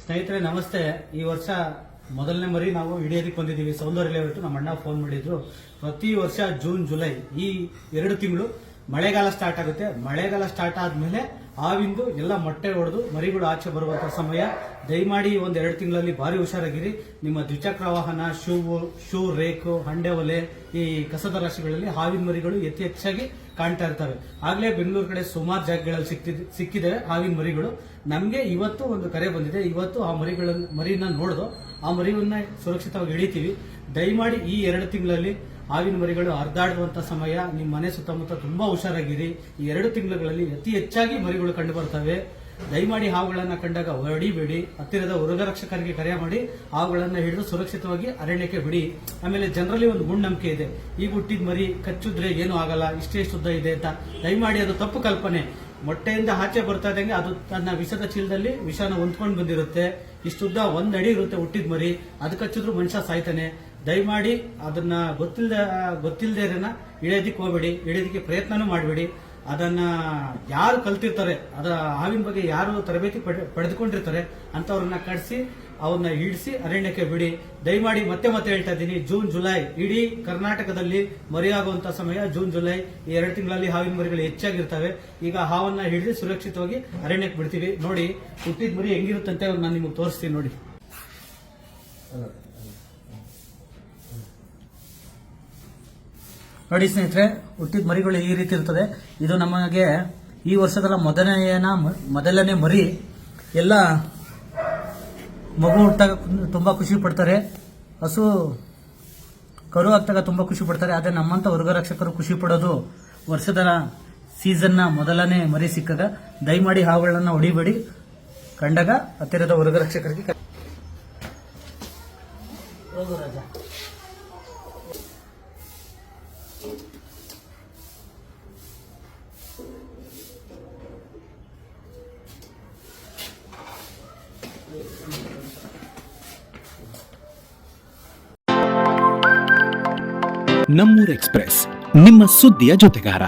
ಸ್ನೇಹಿತರೆ ನಮಸ್ತೆ. ಈ ವರ್ಷ ಮೊದಲನೇ ಮರಿ ನಾವು ಹಿಡಿಯೋದಕ್ಕೆ ಬಂದಿದ್ದೀವಿ. ಸೌಂದರ್ಯ ಬಿಟ್ಟು ನಮ್ಮ ಅಣ್ಣ ಫೋನ್ ಮಾಡಿದ್ರು. ಪ್ರತಿ ವರ್ಷ ಜೂನ್ ಜುಲೈ ಈ 2 ತಿಂಗಳು ಮಳೆಗಾಲ ಸ್ಟಾರ್ಟ್ ಆಗುತ್ತೆ. ಮಳೆಗಾಲ ಸ್ಟಾರ್ಟ್ ಆದ್ಮೇಲೆ ಹಾವಿಂದು ಎಲ್ಲ ಮೊಟ್ಟೆ ಹೊಡೆದು ಮರಿಗಳು ಆಚೆ ಬರುವಂತ ಸಮಯ. ದಯಮಾಡಿ 1-2 ತಿಂಗಳಲ್ಲಿ ಭಾರಿ ಹುಷಾರಾಗಿರಿ. ನಿಮ್ಮ ದ್ವಿಚಕ್ರ ವಾಹನ, ಶೂ ರೇಕು, ಹಂಡೆ ಒಲೆ, ಈ ಕಸದ ರಾಶಿಗಳಲ್ಲಿ ಹಾವಿನ ಮರಿಗಳು ಹೆಚ್ಚಾಗಿ ಕಾಣ್ತಾ ಇರ್ತವೆ. ಆಗ್ಲೇ ಬೆಂಗಳೂರು ಕಡೆ ಸುಮಾರು ಜಾಗಗಳಲ್ಲಿ ಸಿಕ್ಕಿದೆ ಹಾವಿನ ಮರಿಗಳು. ನಮ್ಗೆ ಇವತ್ತು ಒಂದು ಕರೆ ಬಂದಿದೆ. ಇವತ್ತು ಆ ಮರಿನ ನೋಡ್ದು ಆ ಮರಿಯನ್ನ ಸುರಕ್ಷಿತವಾಗಿ ಹಿಡಿತೀವಿ. ದಯಮಾಡಿ ಈ 2 ತಿಂಗಳಲ್ಲಿ ಹಾವಿನ ಮರಿಗಳು ಹರಿದಾಡುವಂತ ಸಮಯ. ನಿಮ್ಮ ಮನೆ ಸುತ್ತಮುತ್ತ ತುಂಬಾ ಹುಷಾರಾಗಿರಿ. ಈ 2 ತಿಂಗಳಲ್ಲಿ ಹೆಚ್ಚಾಗಿ ಮರಿಗಳು ಕಂಡು ಬರ್ತವೆ. ದಯಮಾಡಿ ಹಾವುಗಳನ್ನ ಕಂಡಾಗ ಹೊಡಿಬೇಡಿ. ಹತ್ತಿರದ ಮೃಗರಕ್ಷಕರಿಗೆ ಕರೆ ಮಾಡಿ ಹಾವುಗಳನ್ನ ಹಿಡಿದು ಸುರಕ್ಷಿತವಾಗಿ ಅರಣ್ಯಕ್ಕೆ ಬಿಡಿ. ಆಮೇಲೆ ಜನರಲ್ಲಿ ಒಂದು ಗುಂಡಂಬಿಕೆ ಇದೆ, ಈಗ ಹುಟ್ಟಿದ ಮರಿ ಕಚ್ಚಿದ್ರೆ ಏನು ಆಗಲ್ಲ, ಇಷ್ಟೇ ಉದ್ದ ಇದೆ ಅಂತ. ದಯಮಾಡಿ ಅದು ತಪ್ಪು ಕಲ್ಪನೆ. ಮೊಟ್ಟೆಯಿಂದ ಆಚೆ ಬರ್ತಾ ಇದ್ದಂಗೆ ಅದು ತನ್ನ ವಿಷದ ಚೀಲದಲ್ಲಿ ವಿಷನ ಹೊಂದ್ಕೊಂಡು ಬಂದಿರುತ್ತೆ. ಇಷ್ಟುದ್ದ 1 ಅಡಿ ಇರುತ್ತೆ ಹುಟ್ಟಿದ ಮರಿ. ಅದು ಕಚ್ಚಿದ್ರು ಮನುಷ್ಯ ಸಾಯ್ತಾನೆ. ದಯಮಾಡಿ ಅದನ್ನ ಗೊತ್ತಿಲ್ಲದೆ ಹಿಡಿಯೋದಿಕ್ಕೆ ಹೋಗಬೇಡಿ. ಹಿಡಿಯೋದಕ್ಕೆ ಪ್ರಯತ್ನನೂ ಮಾಡಬೇಡಿ. ಅದನ್ನ ಯಾರು ಕಲ್ತಿರ್ತಾರೆ, ಅದರ ಹಾವಿನ ಬಗ್ಗೆ ಯಾರು ತರಬೇತಿ ಪಡೆದುಕೊಂಡಿರ್ತಾರೆ ಅಂತವ್ರನ್ನ ಕಳಿಸಿ ಅವ್ರನ್ನ ಹಿಡಿಸಿ ಅರಣ್ಯಕ್ಕೆ ಬಿಡಿ. ದಯಮಾಡಿ ಮತ್ತೆ ಹೇಳ್ತಾ ಇದ್ದೀನಿ, ಜೂನ್ ಜುಲೈ ಇಡೀ ಕರ್ನಾಟಕದಲ್ಲಿ ಮರಿಯಾಗುವಂತ ಸಮಯ. ಜೂನ್ ಜುಲೈ ಈ 2 ತಿಂಗಳಲ್ಲಿ ಹಾವಿನ ಮರಿಗಳು ಹೆಚ್ಚಾಗಿರ್ತವೆ. ಈಗ ಹಾವನ್ನ ಹಿಡಿದು ಸುರಕ್ಷಿತವಾಗಿ ಅರಣ್ಯಕ್ಕೆ ಬಿಡ್ತೀವಿ. ನೋಡಿ ಹುಟ್ಟಿದ ಮರಿ ಹೆಂಗಿರುತ್ತಂತೆ ನಾನು ನಿಮಗೆ ತೋರಿಸ್ತೀನಿ ನೋಡಿ. ನೋಡಿ ಸ್ನೇಹಿತರೆ, ಹುಟ್ಟಿದ ಮರಿಗಳು ಈ ರೀತಿ ಇರ್ತದೆ. ಇದು ನಮಗೆ ಈ ವರ್ಷದ ಮೊದಲನೇ ಮರಿ. ಎಲ್ಲ ಮಗು ಹುಟ್ಟಾಗ ತುಂಬಾ ಖುಷಿ ಪಡ್ತಾರೆ, ಹಸು ಕರು ಆಗ್ತಾಗ ತುಂಬಾ ಖುಷಿ ಪಡ್ತಾರೆ. ಆದ್ರೆ ನಮ್ಮಂತ ಮೃಗರಕ್ಷಕರು ಖುಷಿ ಪಡೋದು ವರ್ಷದ ಸೀಸನ್ನ ಮೊದಲನೇ ಮರಿ ಸಿಕ್ಕಾಗ. ದಯಮಾಡಿ ಹಾವುಗಳನ್ನ ಹೊಡಿಬೇಡಿ. ಕಂಡಾಗ ಹತ್ತಿರದ ಮೃಗರಕ್ಷಕರಿಗೆ ಹೋಗು ರಾಜ. ನಮ್ಮೂರ್ ಎಕ್ಸ್‌ಪ್ರೆಸ್, ನಿಮ್ಮ ಸುದ್ದಿಯ ಜೊತೆಗಾರ.